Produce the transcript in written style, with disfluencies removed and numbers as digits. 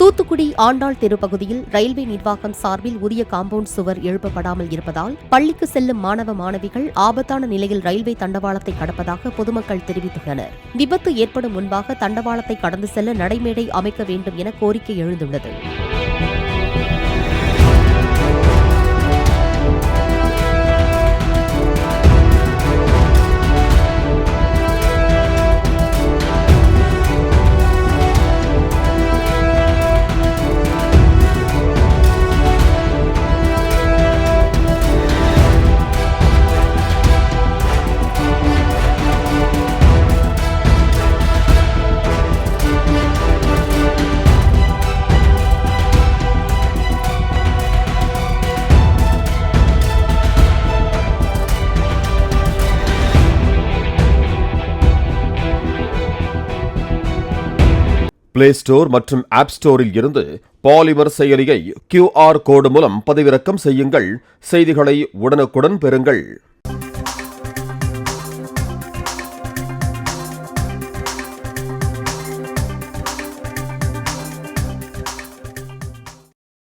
தூத்துக்குடி ஆண்டாள் தெரு பகுதியில் ரயில்வே நிர்வாகம் சார்பில் உரிய காம்பவுண்ட் சுவர் எழுப்பப்படாமல் இருப்பதால் பள்ளிக்கு செல்லும் மாணவ மாணவிகள் ஆபத்தான நிலையில் ரயில்வே தண்டவாளத்தை கடப்பதாக பொதுமக்கள் தெரிவித்துள்ளனர். விபத்து ஏற்படும் முன்பாக தண்டவாளத்தை கடந்து செல்ல நடைமேடை அமைக்க வேண்டும் என கோரிக்கை எழுந்துள்ளது. பிளே ஸ்டோர் மற்றும் ஆப் ஸ்டோரில் இருந்து பாலிமர் செயலியை QR கோடு மூலம் பதிவிறக்கம் செய்யுங்கள். செய்திகளை உடனுக்குடன் பெறுங்கள்.